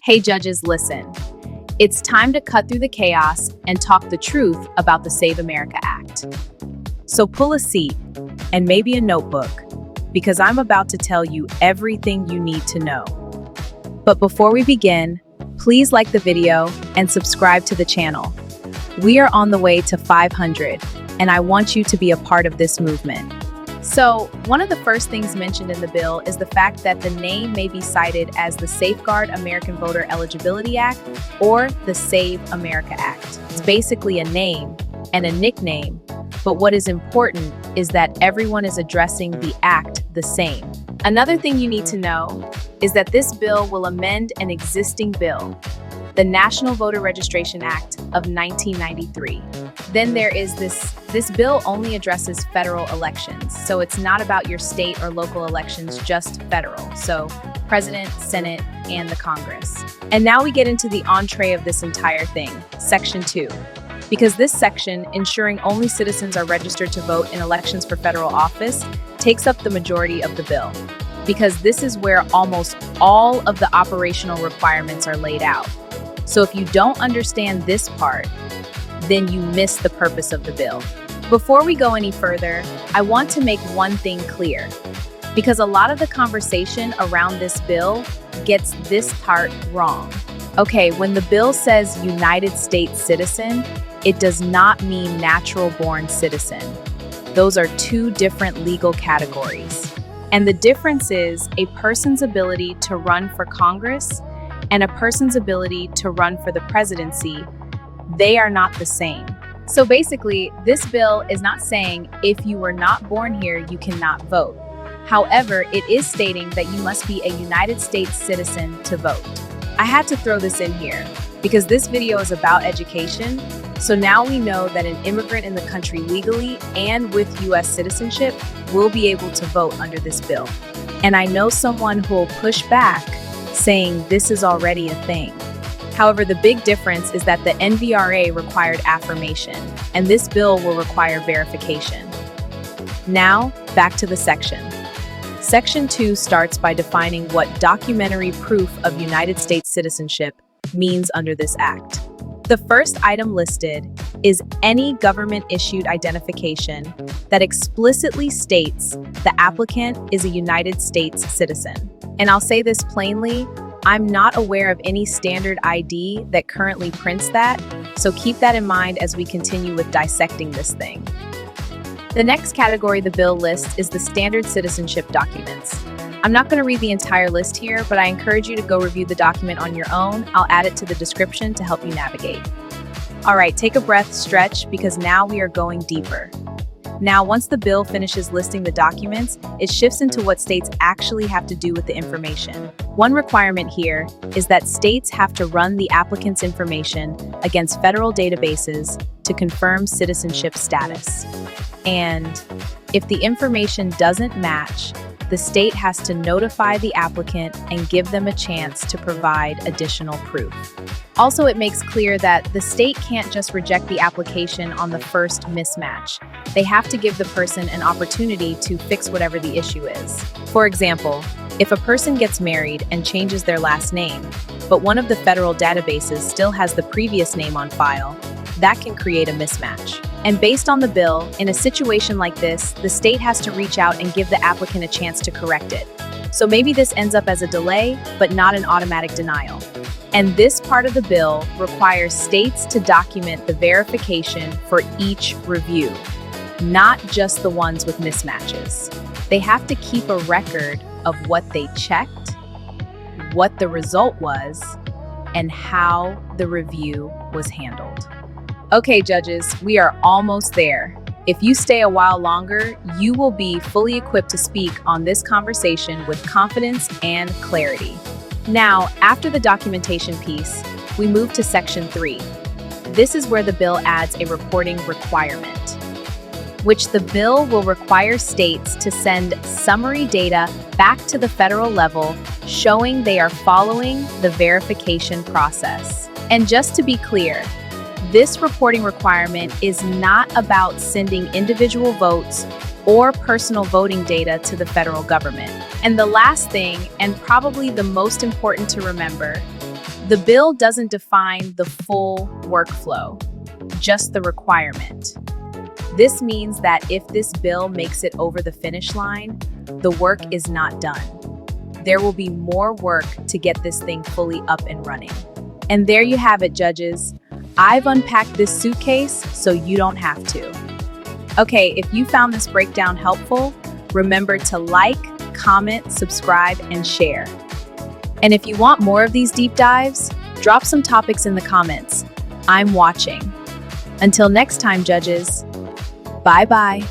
Hey judges, listen. It's time to cut through the chaos and talk the truth about the SAVE America Act. So pull a seat and maybe a notebook, because I'm about to tell you everything you need to know. But before we begin, please like the video and subscribe to the channel. We are on the way to 500, and I want you to be a part of this movement. So, one of the first things mentioned in the bill is the fact that the name may be cited as the Safeguard American Voter Eligibility Act or the SAVE America Act. It's basically a name and a nickname, but what is important is that everyone is addressing the act the same. Another thing you need to know is that this bill will amend an existing bill, the National Voter Registration Act of 1993. Then there is this bill only addresses federal elections. So it's not about your state or local elections, just federal. So President, Senate, and the Congress. And now we get into the entree of this entire thing, Section 2. Because this section, ensuring only citizens are registered to vote in elections for federal office, takes up the majority of the bill. Because this is where almost all of the operational requirements are laid out. So if you don't understand this part, then you miss the purpose of the bill. Before we go any further, I want to make one thing clear, because a lot of the conversation around this bill gets this part wrong. Okay, when the bill says United States citizen, it does not mean natural-born citizen. Those are two different legal categories. And the difference is a person's ability to run for Congress and a person's ability to run for the presidency. They are not the same. So basically, this bill is not saying if you were not born here, you cannot vote. However, it is stating that you must be a United States citizen to vote. I had to throw this in here because this video is about education. So now we know that an immigrant in the country legally and with U.S. citizenship will be able to vote under this bill. And I know someone who will push back saying this is already a thing. However, the big difference is that the NVRA required affirmation, and this bill will require verification. Now, back to the section. Section 2 starts by defining what documentary proof of United States citizenship means under this act. The first item listed is any government-issued identification that explicitly states the applicant is a United States citizen. And I'll say this plainly, I'm not aware of any standard ID that currently prints that, so keep that in mind as we continue with dissecting this thing. The next category the bill lists is the standard citizenship documents. I'm not going to read the entire list here, but I encourage you to go review the document on your own. I'll add it to the description to help you navigate. All right, take a breath, stretch, because now we are going deeper. Now, once the bill finishes listing the documents, it shifts into what states actually have to do with the information. One requirement here is that states have to run the applicant's information against federal databases to confirm citizenship status. And if the information doesn't match, the state has to notify the applicant and give them a chance to provide additional proof. Also, it makes clear that the state can't just reject the application on the first mismatch. They have to give the person an opportunity to fix whatever the issue is. For example, if a person gets married and changes their last name, but one of the federal databases still has the previous name on file, that can create a mismatch. And based on the bill, in a situation like this, the state has to reach out and give the applicant a chance to correct it. So maybe this ends up as a delay, but not an automatic denial. And this part of the bill requires states to document the verification for each review, not just the ones with mismatches. They have to keep a record of what they checked, what the result was, and how the review was handled. Okay, judges, we are almost there. If you stay a while longer, you will be fully equipped to speak on this conversation with confidence and clarity. Now, after the documentation piece, we move to Section 3. This is where the bill adds a reporting requirement, which the bill will require states to send summary data back to the federal level showing they are following the verification process. And just to be clear, this reporting requirement is not about sending individual votes or personal voting data to the federal government. And the last thing, and probably the most important to remember, The bill doesn't define the full workflow, just the requirement. This means that if this bill makes it over the finish line, the work is not done. There will be more work to get this thing fully up and running. And there you have it, judges. I've unpacked this suitcase so you don't have to. Okay, if you found this breakdown helpful, remember to like, comment, subscribe, and share. And if you want more of these deep dives, drop some topics in the comments. I'm watching. Until next time, judges. Bye-bye.